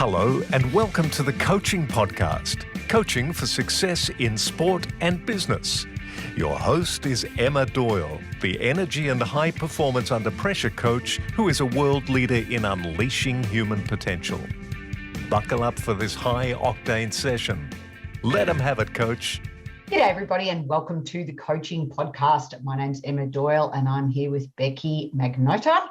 Hello and welcome to the Coaching Podcast, Coaching for Success in Sport and Business. Your host is Emma Doyle, the energy and high performance under pressure coach who is a world leader in unleashing human potential. Buckle up for this high octane session. Let them have it, coach. G'day everybody and welcome to the Coaching Podcast. My name's Emma Doyle and I'm here with Becky Magnotta.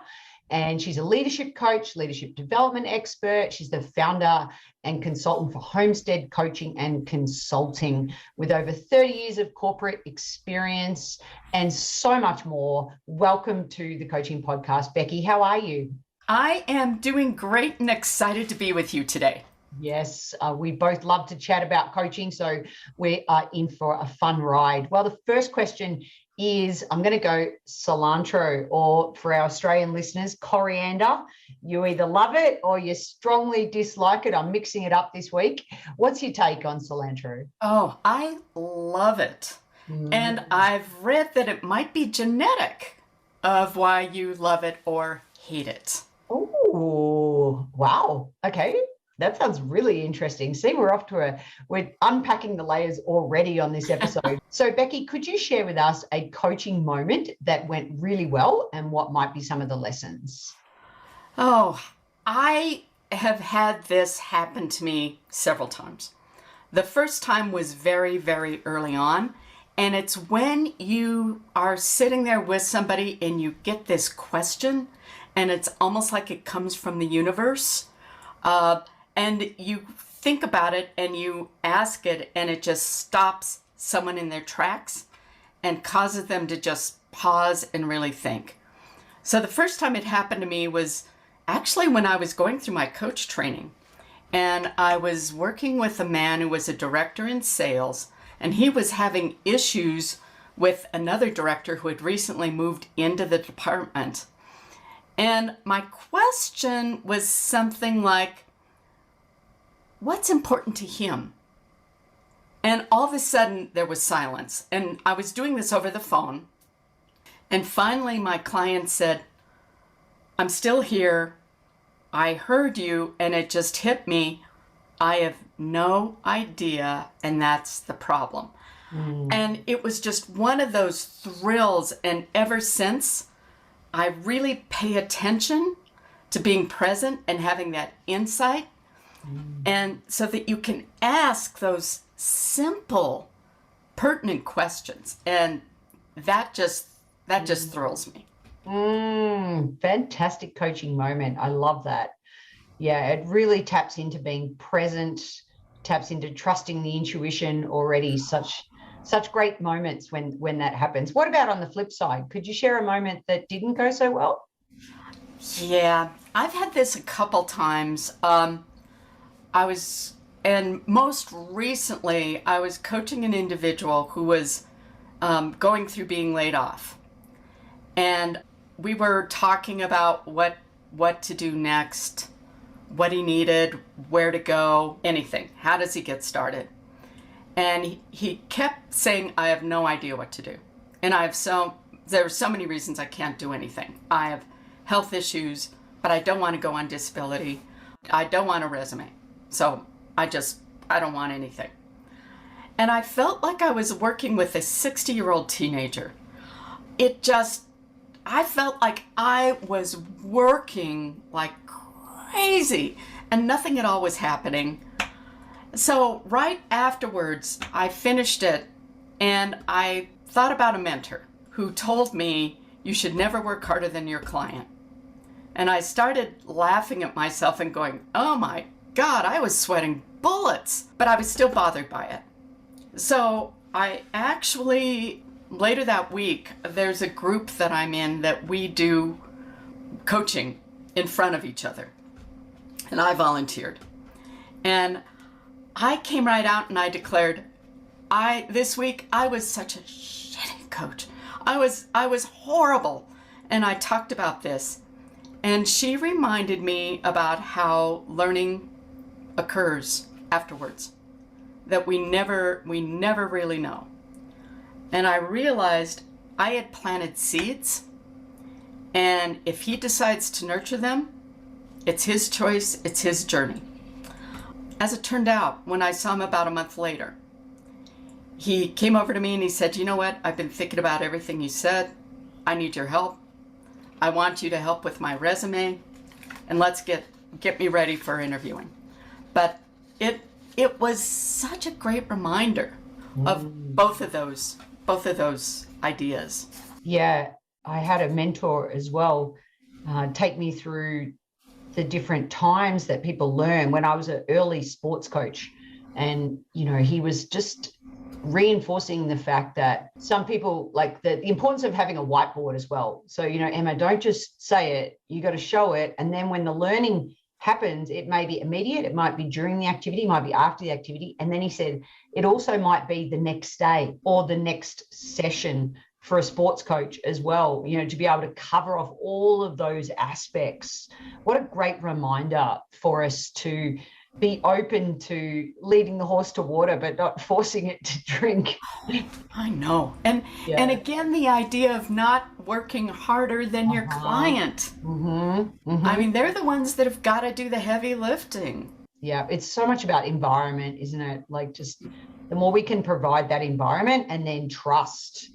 And she's a leadership coach, leadership development expert. She's the founder and consultant for Homestead Coaching and Consulting with over 30 years of corporate experience and so much more. Welcome to the Coaching Podcast. Becky, how are you? I am doing great and excited to be with you today. Yes, we both love to chat about coaching, so we are in for a fun ride. Well, the first question is, I'm going to go cilantro, or for our Australian listeners, coriander. You either love it or you strongly dislike it. I'm mixing it up this week. What's your take on cilantro? Oh, I love it. And I've read that it might be genetic of why you love it or hate it. Oh, wow. Okay. That sounds really interesting. See, we're unpacking the layers already on this episode. So, Becky, could you share with us a coaching moment that went really well and what might be some of the lessons? Oh, I have had this happen to me several times. The first time was very, very early on. And it's when you are sitting there with somebody and you get this question, and it's almost like it comes from the universe. And you think about it and you ask it and it just stops someone in their tracks and causes them to just pause and really think. So the first time it happened to me was actually when I was going through my coach training, and I was working with a man who was a director in sales, and he was having issues with another director who had recently moved into the department. And my question was something like, what's important to him? And all of a sudden there was silence. And I was doing this over the phone. And finally my client said, I'm still here. I heard you and it just hit me. I have no idea. And that's the problem. And it was just one of those thrills. And ever since, I really pay attention to being present and having that insight. And so that you can ask those simple, pertinent questions. And that just thrills me. Fantastic coaching moment. I love that. Yeah, it really taps into being present, taps into trusting the intuition already. Such great moments when that happens. What about on the flip side? Could you share a moment that didn't go so well? Yeah, I've had this a couple times. And most recently, I was coaching an individual who was going through being laid off. And we were talking about what to do next, what he needed, where to go, anything. How does he get started? And he kept saying, I have no idea what to do. And there are so many reasons I can't do anything. I have health issues, but I don't want to go on disability. I don't want a resume. So I don't want anything. And I felt like I was working with a 60-year-old teenager. I felt like I was working like crazy and nothing at all was happening. So right afterwards, I finished it and I thought about a mentor who told me you should never work harder than your client. And I started laughing at myself and going, oh my God, I was sweating bullets, but I was still bothered by it. So I actually, later that week, there's a group that I'm in that we do coaching in front of each other. And I volunteered. And I came right out and I declared, this week I was such a shitty coach. I was horrible. And I talked about this. And she reminded me about how learning occurs afterwards, that we never really know. And I realized I had planted seeds, and if he decides to nurture them, it's his choice, it's his journey. as it turned out, when I saw him about a month later, he came over to me and he said, you know what? I've been thinking about everything you said. I need your help. I want you to help with my resume, and let's get me ready for interviewing. But it was such a great reminder of both of those ideas. Yeah, I had a mentor as well take me through the different times that people learn when I was an early sports coach. And, he was just reinforcing the fact that some people like the importance of having a whiteboard as well. So, Emma, don't just say it, you got to show it. And then when the learning happens, it may be immediate, it might be during the activity, it might be after the activity. And then he said, it also might be the next day or the next session for a sports coach as well, to be able to cover off all of those aspects. What a great reminder for us to be open to leading the horse to water, but not forcing it to drink. I know. And again, the idea of not working harder than your client. I mean, they're the ones that have got to do the heavy lifting. Yeah, it's so much about environment, isn't it? Like, just the more we can provide that environment, and then trust,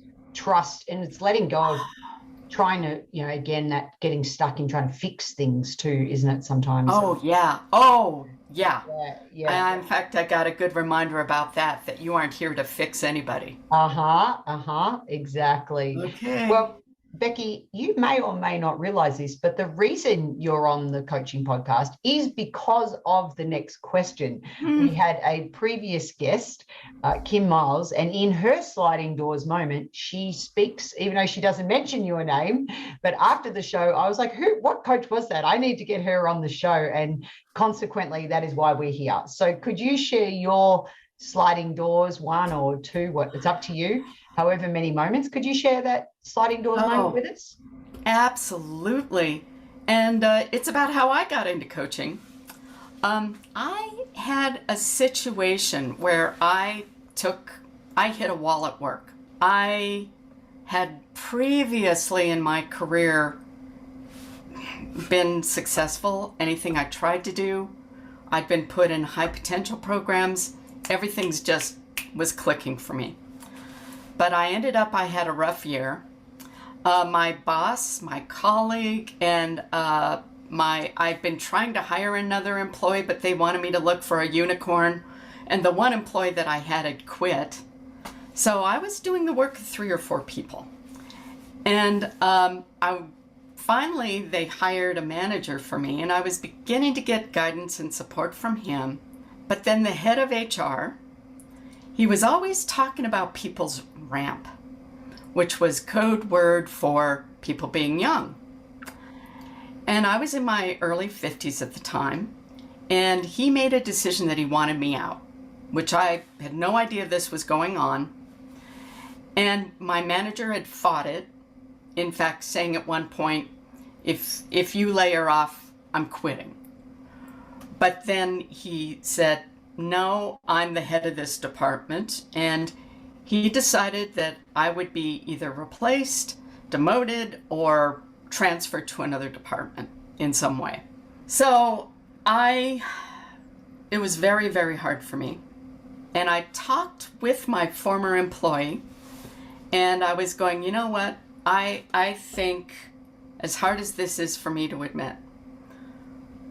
and it's letting go of trying to, again, that getting stuck in trying to fix things too, isn't it, sometimes? Oh, yeah. In fact, I got a good reminder about that you aren't here to fix anybody. Exactly. Okay. Well, Becky, you may or may not realize this, but the reason you're on the coaching podcast is because of the next question. We had a previous guest, Kim Miles, and in her sliding doors moment, she speaks, even though she doesn't mention your name, but after the show, I was like, what coach was that? I need to get her on the show. And consequently, that is why we're here. So could you share your sliding doors, one or two, it's up to you, however many moments. Could you share that sliding doors moment with us? Absolutely. And it's about how I got into coaching. I had a situation where I hit a wall at work. I had previously in my career been successful. Anything I tried to do, I'd been put in high potential programs. Everything's just was clicking for me. But I had a rough year. My boss, my colleague, and I've been trying to hire another employee, but they wanted me to look for a unicorn. And the one employee that I had quit. So I was doing the work of 3 or 4 people. And finally, they hired a manager for me, and I was beginning to get guidance and support from him. But then the head of HR, he was always talking about people's ramp, which was code word for people being young. And I was in my early 50s at the time, and he made a decision that he wanted me out, which I had no idea this was going on. And my manager had fought it, in fact, saying at one point, if you lay her off, I'm quitting. But then he said, no, I'm the head of this department. And he decided that I would be either replaced, demoted, or transferred to another department in some way. So it was very, very hard for me. And I talked with my former employee, and I was going, you know what? I think, as hard as this is for me to admit,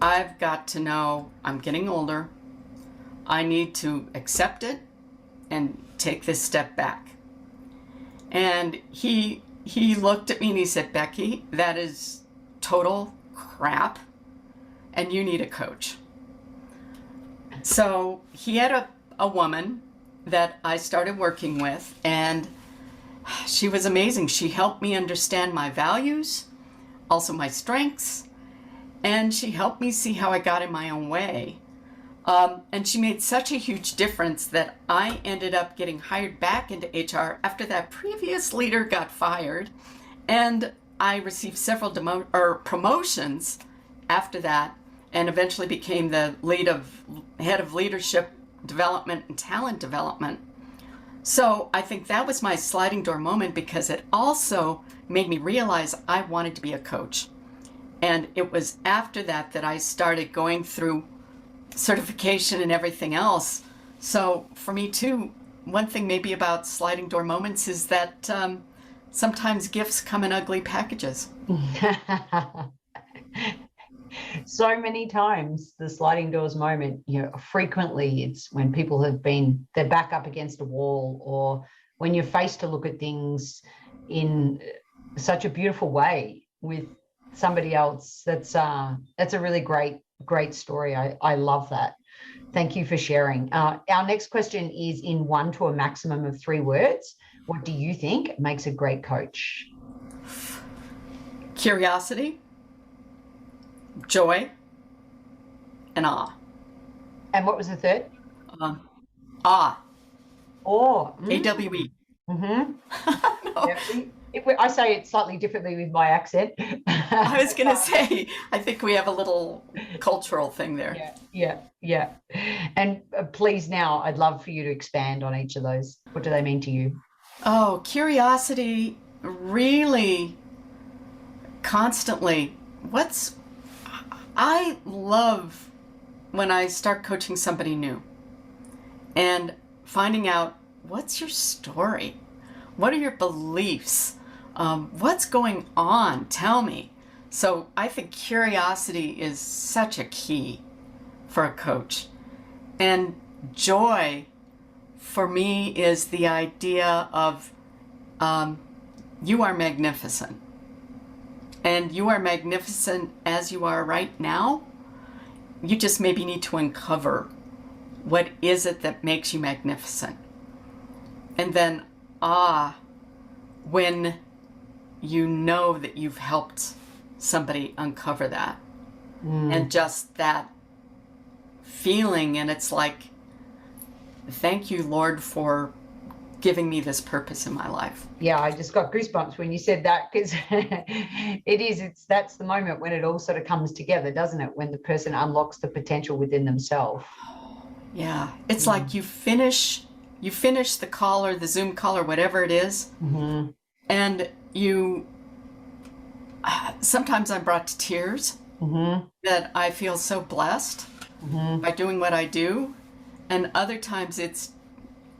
I've got to know I'm getting older. I need to accept it and take this step back. And he looked at me and he said, Becky, that is total crap, and you need a coach. So he had a woman that I started working with, and she was amazing. She helped me understand my values, also my strengths, and she helped me see how I got in my own way. And she made such a huge difference that I ended up getting hired back into HR after that previous leader got fired, and I received several promotions after that, and eventually became the head of leadership development and talent development. So I think that was my sliding door moment, because it also made me realize I wanted to be a coach. And it was after that I started going through certification and everything else. So for me too, one thing maybe about sliding door moments is that sometimes gifts come in ugly packages. So many times the sliding doors moment, frequently it's when people they're back up against a wall, or when you're faced to look at things in such a beautiful way with somebody else. That's a really great story. I love that. Thank you for sharing. Our next question is in 1 to a maximum of 3 words. What do you think makes a great coach? Curiosity, joy, and awe. And what was the third? Awe. Awe. A-W-E. Mm-hmm. No. I say it slightly differently with my accent. I was going to say, I think we have a little cultural thing there. Yeah. And please now, I'd love for you to expand on each of those. What do they mean to you? Oh, curiosity, really constantly. I love when I start coaching somebody new and finding out, what's your story? What are your beliefs? What's going on? Tell me. So I think curiosity is such a key for a coach. And joy for me is the idea of you are magnificent. And you are magnificent as you are right now. You just maybe need to uncover what is it that makes you magnificent. And then when you know that you've helped somebody uncover that. And just that feeling, and it's like, thank you, Lord, for giving me this purpose in my life. Yeah, I just got goosebumps when you said that, because that's the moment when it all sort of comes together, doesn't it? When the person unlocks the potential within themselves. Yeah, it's like you finish the call or the Zoom call or whatever it is, and sometimes I'm brought to tears that I feel so blessed by doing what I do, and other times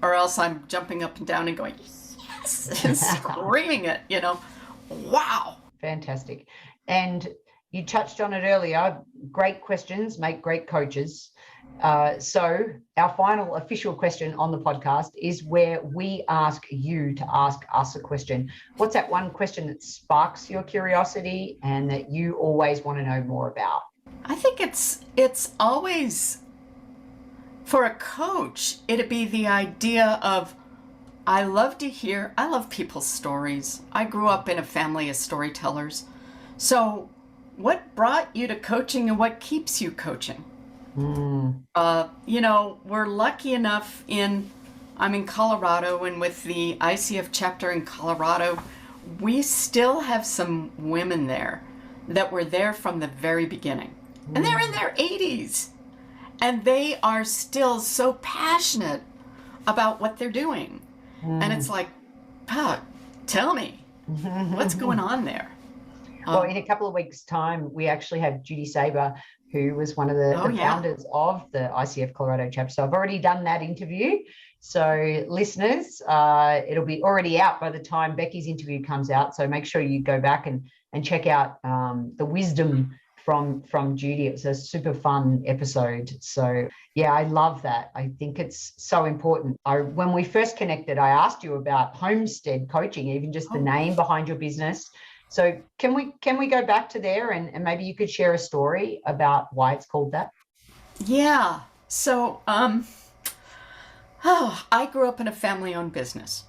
or else I'm jumping up and down and going, yes, and screaming it, wow. Fantastic. And you touched on it earlier, great questions make great coaches. So our final official question on the podcast is where we ask you to ask us a question. What's that one question that sparks your curiosity and that you always want to know more about? I think it's always, for a coach, it'd be the idea of, I love people's stories. I grew up in a family of storytellers. So what brought you to coaching and what keeps you coaching? We're lucky enough I'm in Colorado, and with the ICF chapter in Colorado, we still have some women there that were there from the very beginning. And they're in their 80s. And they are still so passionate about what they're doing. And it's like, tell me, what's going on there? Well, in a couple of weeks' time, we actually have Judy Sabah, who was one of the founders of the ICF Colorado chapter. So I've already done that interview. So listeners, it'll be already out by the time Becky's interview comes out. So make sure you go back and check out the wisdom from Judy. It was a super fun episode. So yeah, I love that. I think it's so important. When we first connected, I asked you about Homestead Coaching, even just the name behind your business. So can we go back to there and maybe you could share a story about why it's called that? Yeah. So I grew up in a family-owned business.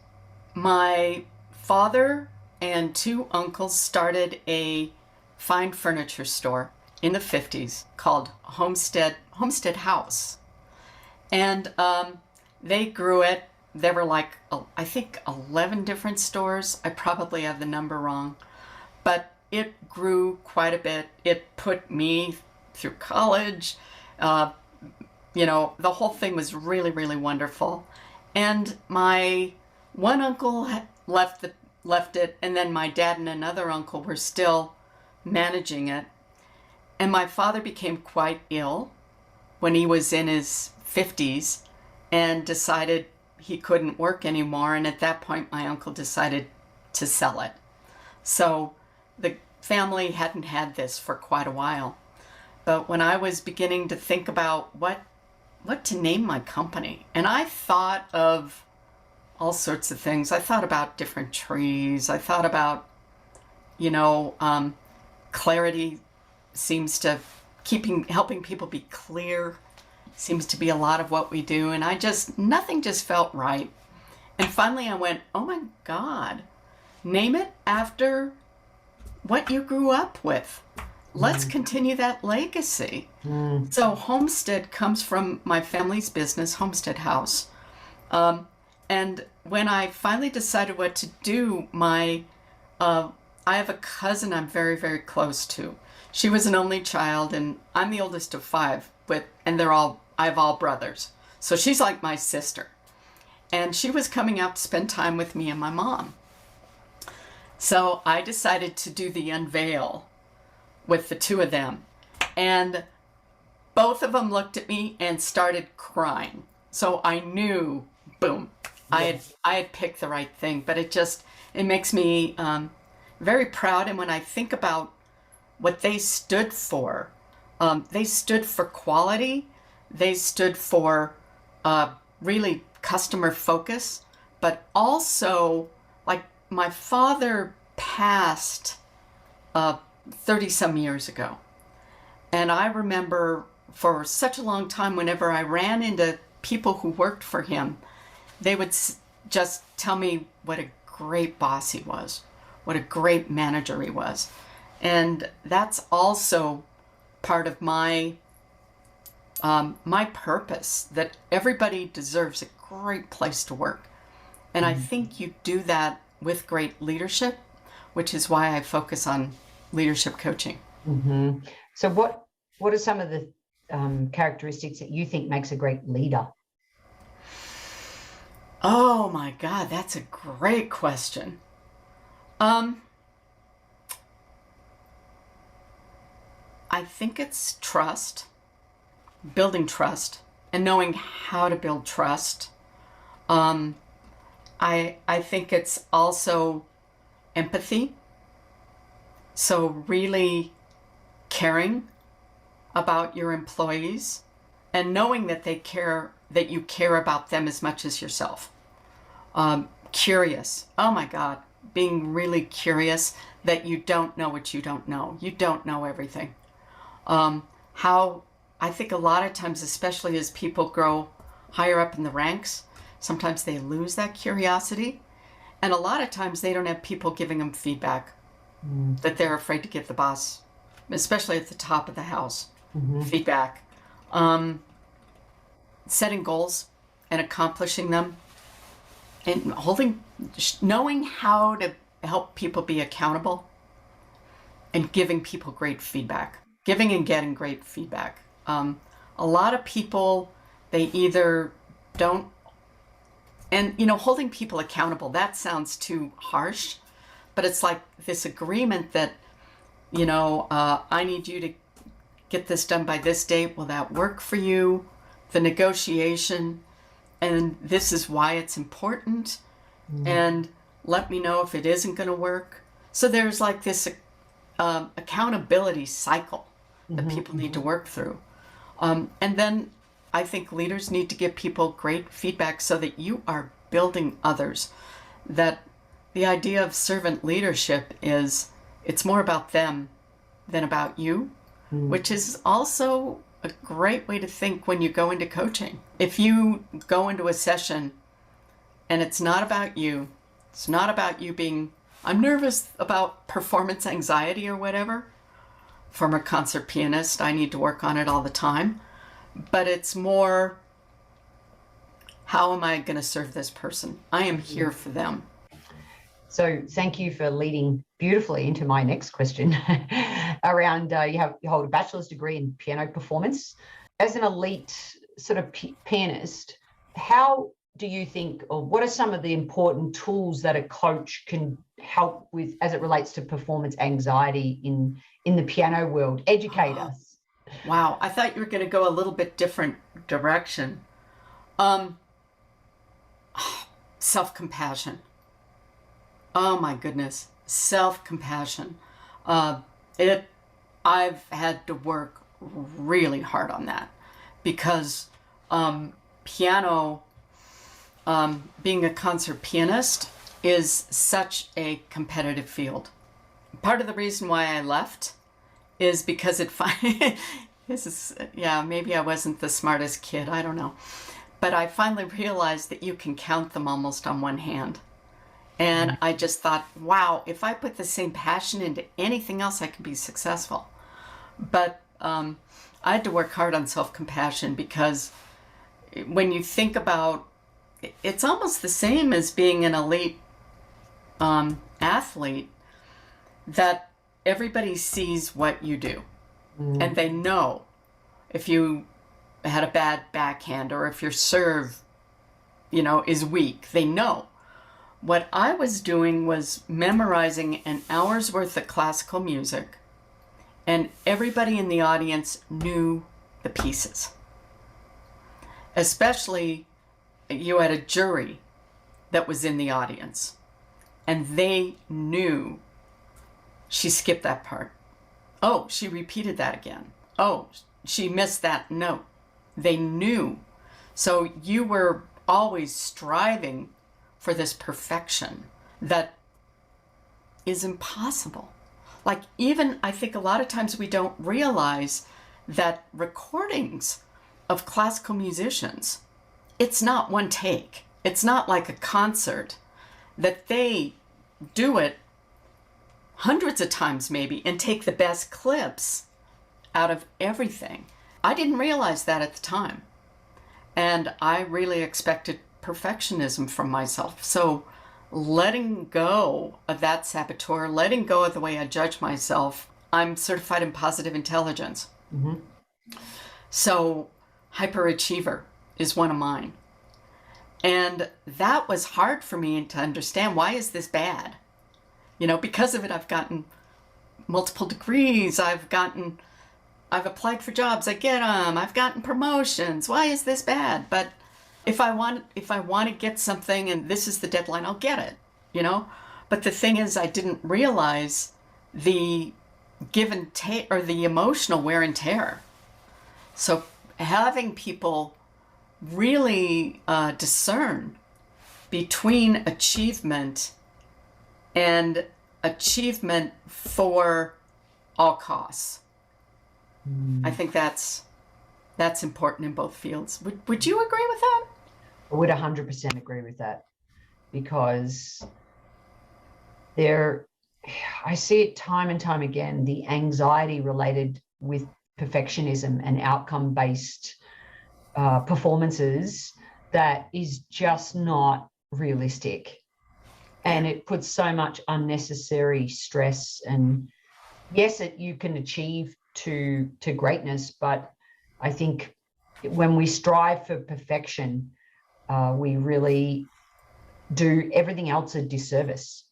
My father and 2 uncles started a fine furniture store in the 50s called Homestead House. And they grew it. There were like, I think 11 different stores. I probably have the number wrong. But it grew quite a bit. It put me through college. The whole thing was really, really wonderful. And my one uncle left it, and then my dad and another uncle were still managing it. And my father became quite ill when he was in his 50s and decided he couldn't work anymore. And at that point, my uncle decided to sell it. So the family hadn't had this for quite a while. But when I was beginning to think about what to name my company, and I thought of all sorts of things. I thought about different trees. I thought about, clarity seems to helping people be clear seems to be a lot of what we do. And nothing just felt right. And finally I went, oh my God, name it after what you grew up with. Let's continue that legacy. So Homestead comes from my family's business, Homestead House. And when I finally decided what to do, I have a cousin I'm very, very close to. She was an only child, and I'm the oldest of 5, and I have all brothers. So she's like my sister. And she was coming out to spend time with me and my mom. So I decided to do the unveil with the two of them. And both of them looked at me and started crying. So I knew, boom, I had picked the right thing. But it makes me very proud. And when I think about what they stood for quality. They stood for really customer focus, but also, like, my father passed 30 some years ago. And I remember for such a long time, whenever I ran into people who worked for him, they would just tell me what a great boss he was, what a great manager he was. And that's also part of my purpose, that everybody deserves a great place to work. And I think you do that with great leadership, which is why I focus on leadership coaching. Mm-hmm. So what are some of the characteristics that you think makes a great leader? Oh my God, that's a great question. I think it's trust, building trust, and knowing how to build trust. I think it's also empathy. So really caring about your employees and knowing that they care, that you care about them as much as yourself. Curious. Oh my God. Being really curious that you don't know what you don't know. You don't know everything. How I think a lot of times, especially as people grow higher up in the ranks, sometimes they lose that curiosity. And a lot of times they don't have people giving them feedback that they're afraid to give the boss, especially at the top of the house, feedback. Setting goals and accomplishing them, and knowing how to help people be accountable, and giving people great feedback, giving and getting great feedback. A lot of people, they either don't, and holding people accountable, that sounds too harsh, but it's like this agreement that, I need you to get this done by this date. Will that work for you? The negotiation, and this is why it's important, and let me know if it isn't going to work. So there's like this accountability cycle that people need to work through. And then I think leaders need to give people great feedback so that you are building others. That the idea of servant leadership is, it's more about them than about you, which is also a great way to think when you go into coaching. If you go into a session and it's not about you, it's not about you being, I'm nervous about performance anxiety or whatever. Former concert pianist, I need to work on it all the time. But it's more, how am I going to serve this person? I am here for them. So thank you for leading beautifully into my next question around you hold a bachelor's degree in piano performance. As an elite sort of pianist, how do you think, or what are some of the important tools that a coach can help with as it relates to performance anxiety in the piano world? Educate us. Wow. I thought you were going to go a little bit different direction. Um, Self-compassion. Oh my goodness. Self-compassion. Uh, I've had to work really hard on that because piano, being a concert pianist is such a competitive field. Part of the reason why I left is because maybe I wasn't the smartest kid, I don't know. But I finally realized that you can count them almost on one hand. And I just thought, wow, if I put the same passion into anything else, I could be successful. But I had to work hard on self-compassion because when you think about, it's almost the same as being an elite athlete, that everybody sees what you do. And they know if you had a bad backhand or if your serve, is weak. They know. What I was doing was memorizing an hour's worth of classical music, and everybody in the audience knew the pieces. Especially you had a jury that was in the audience, and they knew she skipped that part. Oh, she repeated that again. Oh, she missed that note. They knew. So you were always striving for this perfection that is impossible. Like, even I think a lot of times we don't realize that recordings of classical musicians, it's not one take. It's not like a concert, that they do it hundreds of times maybe and take the best clips out of everything. I didn't realize that at the time. And I really expected perfectionism from myself. So letting go of that saboteur, letting go of the way I judge myself, I'm certified in positive intelligence. Mm-hmm. So hyperachiever is one of mine. And that was hard for me to understand. Why is this bad? Because of it, I've gotten multiple degrees. I've applied for jobs. I get them. I've gotten promotions. Why is this bad? But if I want to get something and this is the deadline, I'll get it, But the thing is, I didn't realize the give and take, or the emotional wear and tear. So having people really discern between achievement and achievement for all costs. I think that's important in both fields. Would you agree with that? I would 100% agree with that, because I see it time and time again, the anxiety related with perfectionism and outcome-based performances that is just not realistic. And it puts so much unnecessary stress. And yes, you can achieve to greatness, but I think when we strive for perfection, we really do everything else a disservice.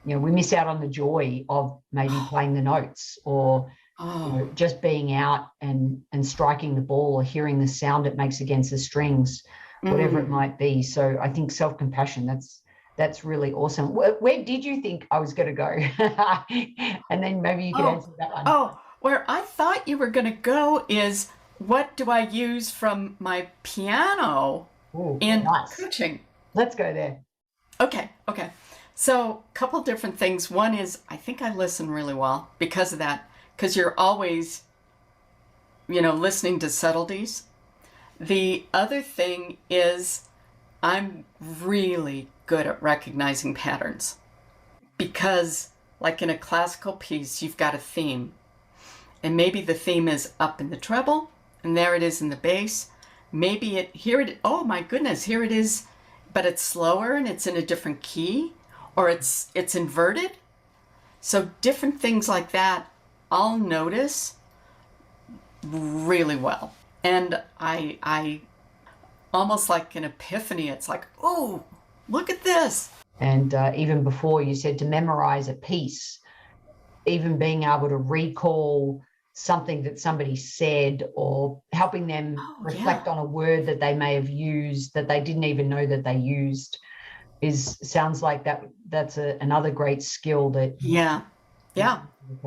We miss out on the joy of maybe playing the notes, or just being out and striking the ball, or hearing the sound it makes against the strings, whatever it might be. So I think self-compassion, that's really awesome. Where did you think I was going to go? And then maybe you could answer that one. Where I thought you were going to go is, what do I use from my piano in coaching? Let's go there. Okay. So a couple different things. One is, I think I listen really well because of that, because you're always, listening to subtleties. The other thing is, I'm really good at recognizing patterns, because like in a classical piece, you've got a theme, and maybe the theme is up in the treble, and there it is in the bass. Maybe oh my goodness, here it is, but it's slower and it's in a different key, or it's inverted. So different things like that, I'll notice really well. And I almost like an epiphany. It's like, oh, look at this. And even before, you said to memorize a piece, even being able to recall something that somebody said, or helping them reflect on a word that they may have used that they didn't even know that they used, sounds like that's another great skill that. Yeah.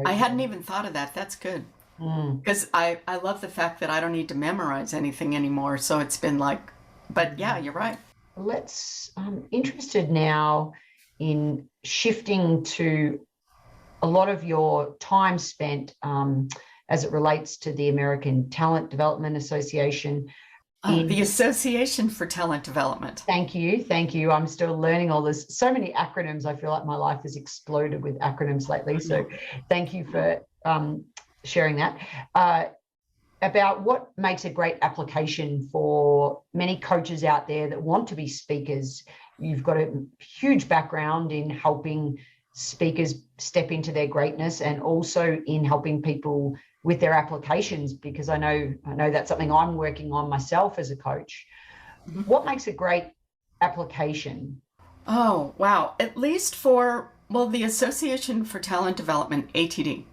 I hadn't even thought of that. That's good. Because I love the fact that I don't need to memorize anything anymore. So it's been like, but yeah, you're right. I'm interested now in shifting to a lot of your time spent as it relates to the American Talent Development Association. The Association for Talent Development. Thank you. I'm still learning all this. So many acronyms. I feel like my life has exploded with acronyms lately. So thank you for sharing that. About what makes a great application for many coaches out there that want to be speakers. You've got a huge background in helping speakers step into their greatness, and also in helping people with their applications, because I know that's something I'm working on myself as a coach. What makes a great application? Oh, wow. At least for, the Association for Talent Development, ATD,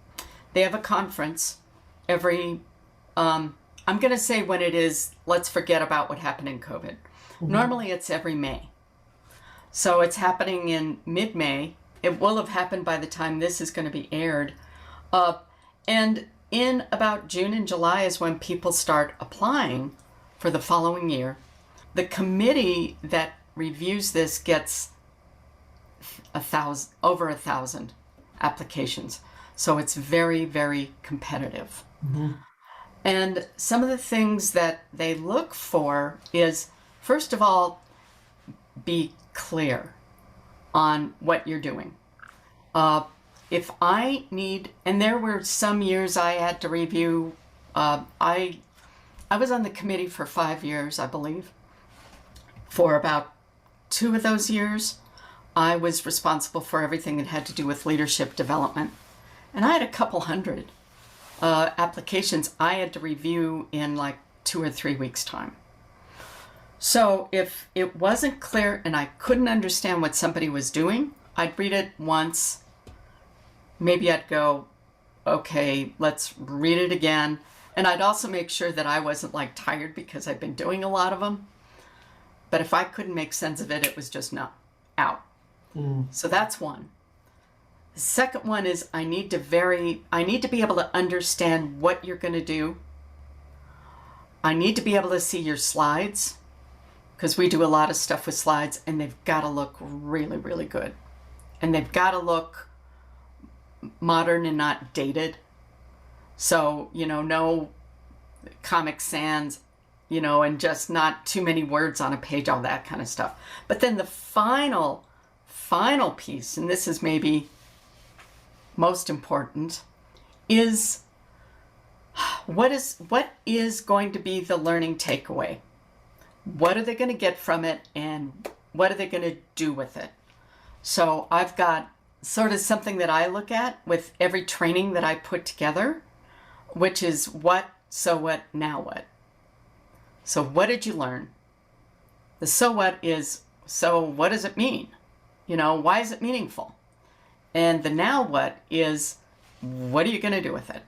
they have a conference every, I'm going to say when it is, let's forget about what happened in COVID. Normally it's every May. So it's happening in mid-May. It will have happened by the time this is going to be aired. And in about June and July is when people start applying for the following year. The committee that reviews this gets over 1,000 applications. So it's very, very competitive. And some of the things that they look for is, first of all, be clear on what you're doing. If I need, and there were some years I had to review, I was on the committee for 5 years, I believe. For about 2 of those years, I was responsible for everything that had to do with leadership development. And I had a couple hundred applications I had to review in like 2 or 3 weeks' time. So if it wasn't clear and I couldn't understand what somebody was doing, I'd read it once. Maybe I'd go, okay, let's read it again. And I'd also make sure that I wasn't like tired because I'd been doing a lot of them. But if I couldn't make sense of it, it was just no, out. So that's one. The second one is I need to be able to understand what you're going to do. I need to be able to see your slides, because we do a lot of stuff with slides, and they've got to look really, really good. And they've got to look modern and not dated. So, no Comic Sans, and just not too many words on a page, all that kind of stuff. But then the final piece, and this is maybe most important, is what is going to be the learning takeaway? What are they going to get from it, and what are they going to do with it? So I've got sort of something that I look at with every training that I put together, which is what, so what, now what. So what did you learn? The so what is, so what does it mean? Why is it meaningful? And the now what is, what are you going to do with it?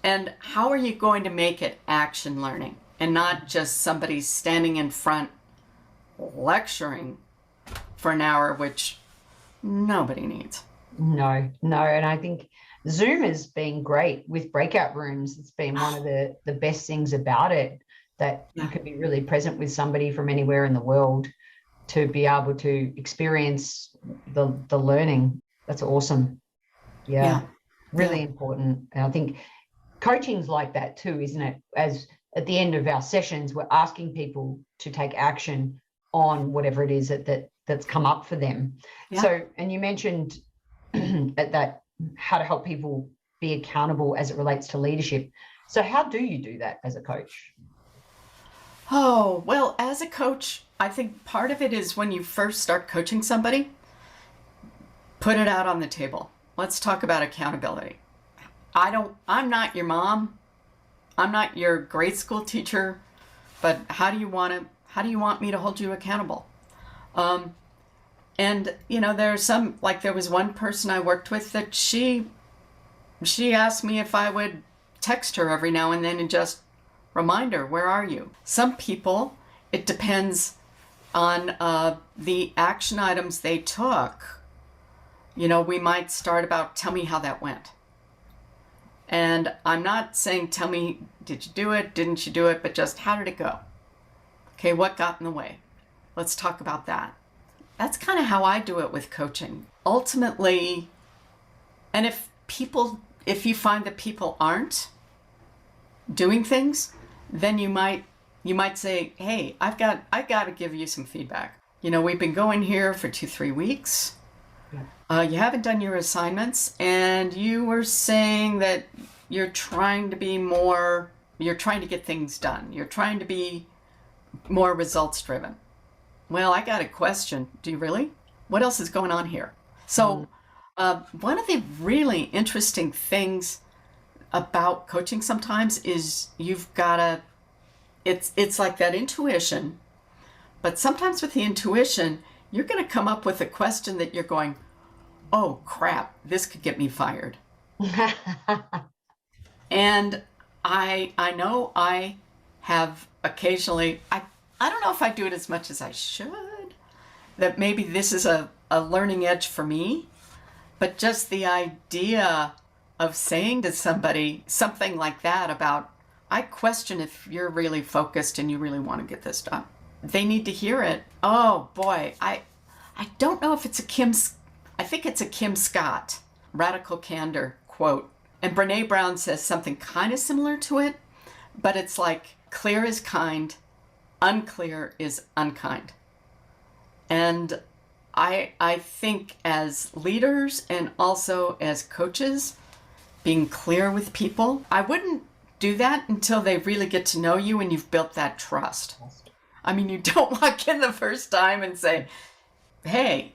And how are you going to make it action learning and not just somebody standing in front lecturing for an hour, which nobody needs. No. And I think Zoom has been great with breakout rooms. It's been one of the best things about it, that you can be really present with somebody from anywhere in the world to be able to experience the learning. That's awesome. Yeah. Really important. And I think coaching's like that too, isn't it? As at the end of our sessions, we're asking people to take action on whatever it is that's come up for them. Yeah. So, and you mentioned that how to help people be accountable as it relates to leadership. So how do you do that as a coach? Oh, well, as a coach, I think part of it is when you first start coaching somebody, put it out on the table. Let's talk about accountability. I'm not your mom. I'm not your grade school teacher, but how do you want me to hold you accountable? And there's there was one person I worked with that she asked me if I would text her every now and then and just remind her, where are you? Some people, it depends on the action items they took. We might start about, tell me how that went. And I'm not saying, tell me, did you do it? Didn't you do it? But just, how did it go? Okay, what got in the way? Let's talk about that. That's kind of how I do it with coaching. Ultimately, and if you find that people aren't doing things, then you might say, hey, I've got to give you some feedback. We've been going here for 2-3 weeks. You haven't done your assignments, and you were saying that you're trying to get things done. You're trying to be more results driven. Well, I got a question. Do you really? What else is going on here? So one of the really interesting things about coaching sometimes is it's like that intuition, but sometimes with the intuition, you're going to come up with a question that you're going, oh crap, this could get me fired. And I know I have occasionally, I don't know if I do it as much as I should, that maybe this is a learning edge for me, but just the idea of saying to somebody something like that about, I question if you're really focused and you really want to get this done. They need to hear it. Oh boy, I don't know if it's I think it's a Kim Scott, Radical Candor quote. And Brene Brown says something kind of similar to it, but it's like, clear is kind, unclear is unkind. And I think as leaders and also as coaches, being clear with people, I wouldn't do that until they really get to know you and you've built that trust. I mean, you don't walk in the first time and say, hey,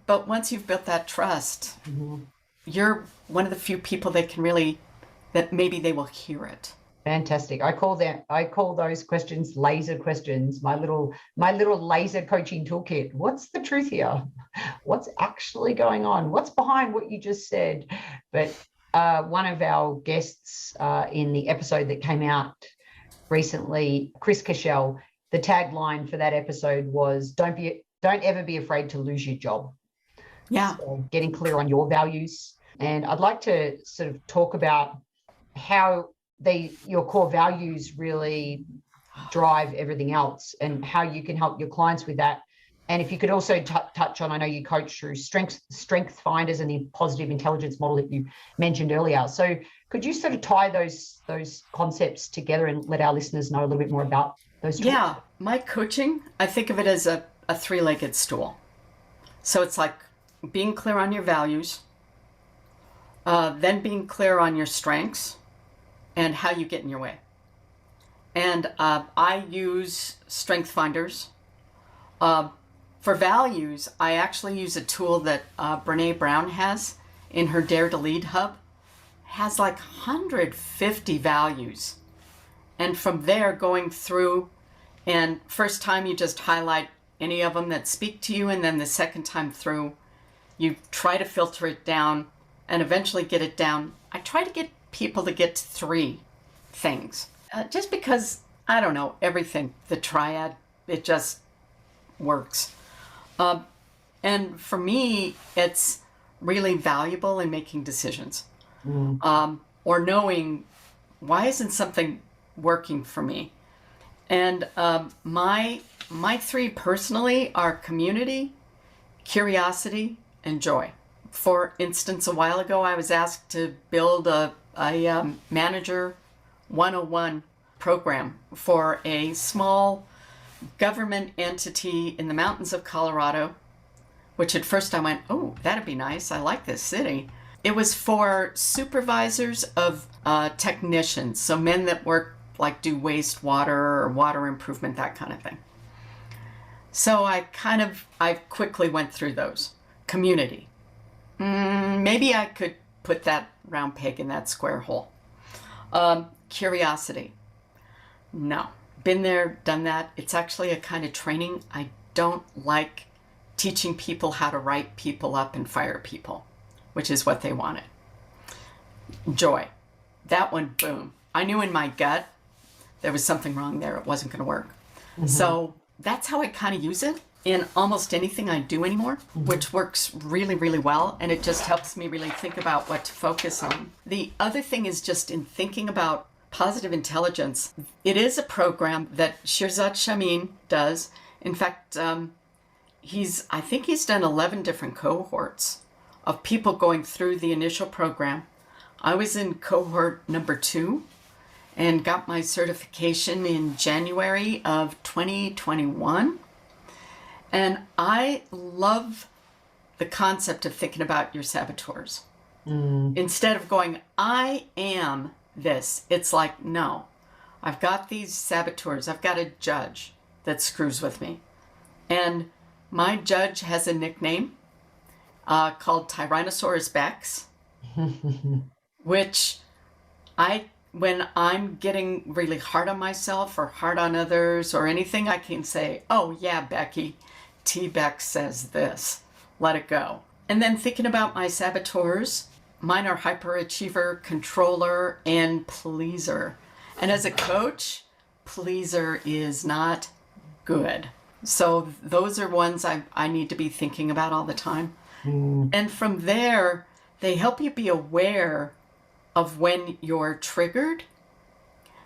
but once you've built that trust, you're one of the few people that maybe they will hear it. Fantastic. I call those questions laser questions, my little laser coaching toolkit. What's the truth here? What's actually going on? What's behind what you just said? But one of our guests in the episode that came out recently, Chris Kachel, the tagline for that episode was, don't ever be afraid to lose your job. Yeah. So getting clear on your values. And I'd like to sort of talk about how your core values really drive everything else and how you can help your clients with that. And if you could also touch on, I know you coach through strength finders and the positive intelligence model that you mentioned earlier. So could you sort of tie those concepts together and let our listeners know a little bit more about those tools? Yeah, my coaching, I think of it as a three-legged stool. So it's like being clear on your values, then being clear on your strengths and how you get in your way. And I use strength finders. For values, I actually use a tool that Brene Brown has in her Dare to Lead hub. Has like 150 values. And from there, going through, and first time you just highlight any of them that speak to you, and then the second time through, you try to filter it down and eventually get it down. I try to get people to get to 3 things. Just because, I don't know, everything, the triad, it just works. And for me, it's really valuable in making decisions. Or knowing, why isn't something working for me? And my 3 personally are community, curiosity, and joy. For instance, a while ago, I was asked to build a Manager 101 program for a small government entity in the mountains of Colorado, which at first I went, oh, that'd be nice. I like this city. It was for supervisors of technicians, so men that work, like do wastewater or water improvement, that kind of thing. So I quickly went through those. Community. Maybe I could put that round peg in that square hole. Curiosity. No. Been there, done that. It's actually a kind of training. I don't like teaching people how to write people up and fire people, which is what they wanted. Joy. that one, boom. I knew in my gut there was something wrong there. It wasn't going to work. So that's how I kind of use it in almost anything I do anymore, which works really, really well. And it just helps me really think about what to focus on. The other thing is just in thinking about positive intelligence. It is a program that Shirzad Shamin does. In fact, I think he's done 11 different cohorts of people going through the initial program. I was in cohort number 2 and got my certification in January of 2021. And I love the concept of thinking about your saboteurs. Instead of going, I am this, it's like, no, I've got these saboteurs. I've got a judge that screws with me. And my judge has a nickname called Tyrannosaurus-Bex, which when I'm getting really hard on myself or hard on others or anything, I can say, oh yeah, Becky, T-Bex says this, let it go. And then thinking about my saboteurs, mine are hyperachiever, controller, and pleaser. And as a coach, pleaser is not good. So those are ones I need to be thinking about all the time. And from there, they help you be aware of when you're triggered.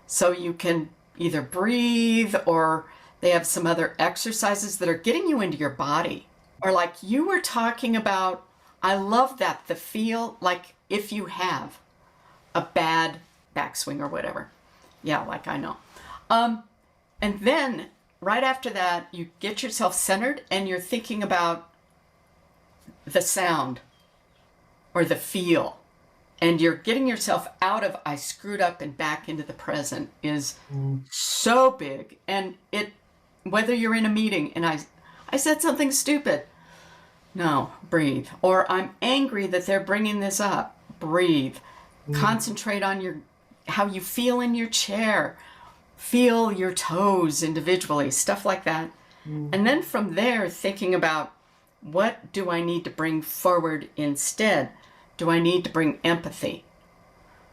So you can either breathe, or they have some other exercises that are getting you into your body. Or like you were talking about, I love that, the feel like if you have a bad backswing or whatever. Yeah, like I know. And then right after that, you get yourself centered and you're thinking about the sound or the feel. And you're getting yourself out of I screwed up and back into the present is so big. And whether you're in a meeting and I said something stupid, no, breathe. Or I'm angry that they're bringing this up, breathe. Concentrate on how you feel in your chair. Feel your toes individually, stuff like that. And then from there, thinking about what do I need to bring forward instead? Do I need to bring empathy?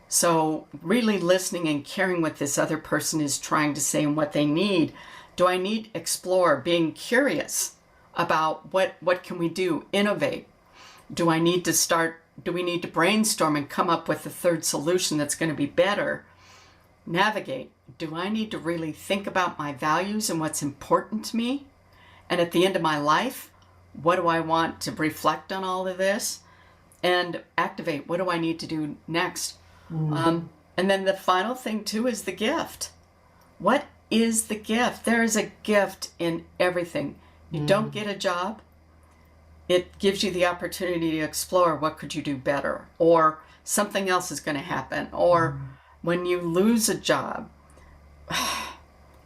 So really listening and caring what this other person is trying to say and what they need. Do I need to explore, being curious about what can we do, innovate? Do we need to brainstorm and come up with a third solution that's going to be better? Navigate. Do I need to really think about my values and what's important to me? And at the end of my life, what do I want to reflect on all of this? And activate. What do I need to do next? And then the final thing too is the gift. What is the gift? There is a gift in everything. You don't get a job. It gives you the opportunity to explore what could you do better, or something else is going to happen. Or when you lose a job,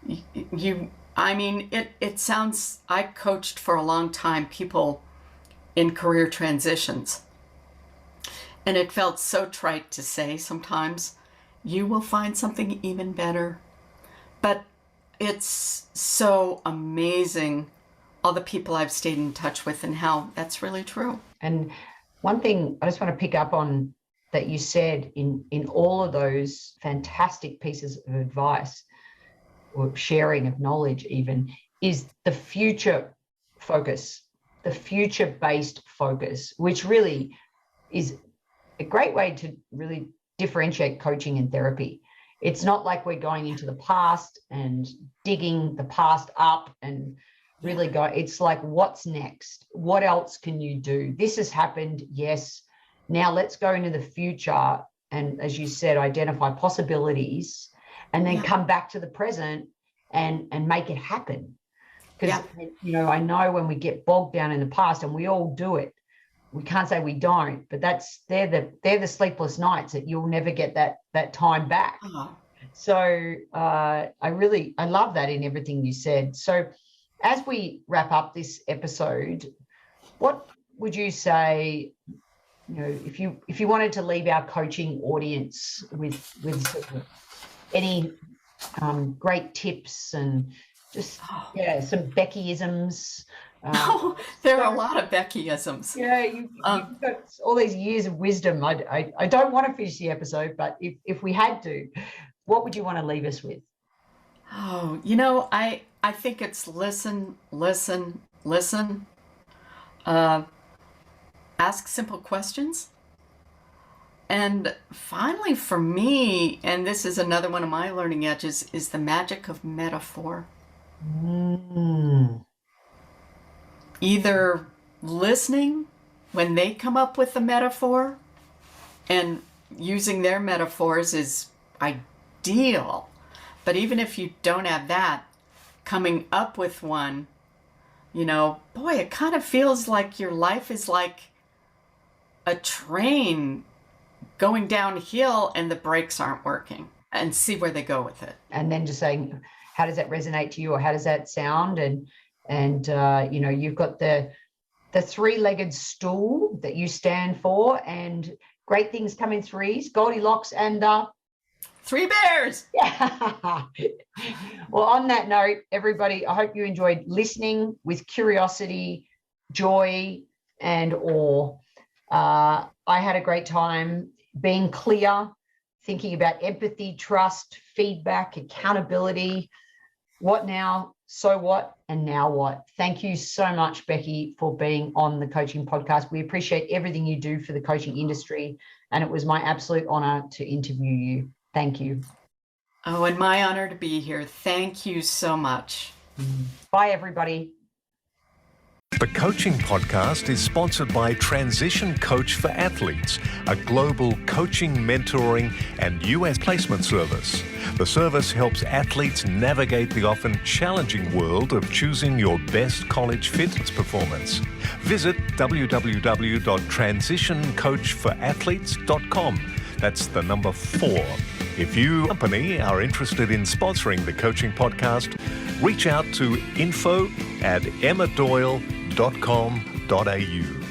it sounds, I coached for a long time people in career transitions. And it felt so trite to say sometimes, you will find something even better. But it's so amazing, all the people I've stayed in touch with and how that's really true. And one thing I just want to pick up on that you said in all of those fantastic pieces of advice or sharing of knowledge even, is the future focus, the future-based focus, which really is a great way to really differentiate coaching and therapy. It's not like we're going into the past and digging the past up and really go, it's like, what's next? What else can you do? This has happened. Yes. Now let's go into the future. And as you said, identify possibilities and then come back to the present and make it happen. Because, I know when we get bogged down in the past, and we all do it, we can't say we don't, but they're the sleepless nights that you'll never get that time back. So I love that in everything you said. So as we wrap up this episode, what would you say, if you wanted to leave our coaching audience with any great tips and Just, some Becky-isms. Oh, there are a lot of Becky-isms. Yeah, you've got all these years of wisdom. I don't want to finish the episode, but if we had to, what would you want to leave us with? Oh, I think it's listen. Ask simple questions. And finally, for me, and this is another one of my learning edges, is the magic of metaphor. Either listening when they come up with the metaphor, and using their metaphors is ideal. But even if you don't have that, coming up with one, boy, it kind of feels like your life is like a train going downhill and the brakes aren't working, and see where they go with it. And then just saying, how does that resonate to you, or how does that sound? And you've got the three-legged stool that you stand for, and great things come in threes, Goldilocks and Three bears. Yeah. Well, on that note, everybody, I hope you enjoyed listening with curiosity, joy, and awe. I had a great time being clear, thinking about empathy, trust, feedback, accountability. What now? So what? And now what? Thank you so much, Becky, for being on the Coaching Podcast. We appreciate everything you do for the coaching industry, and it was my absolute honor to interview you. Thank you. Oh, and my honor to be here. Thank you so much. Bye, everybody. The Coaching Podcast is sponsored by Transition Coach for Athletes, a global coaching, mentoring, and US placement service. The service helps athletes navigate the often challenging world of choosing your best college fitness performance. Visit www.transitioncoachforathletes.com. That's the number 4. If you, company, are interested in sponsoring the Coaching Podcast, reach out to info@emmadoyle.com.au.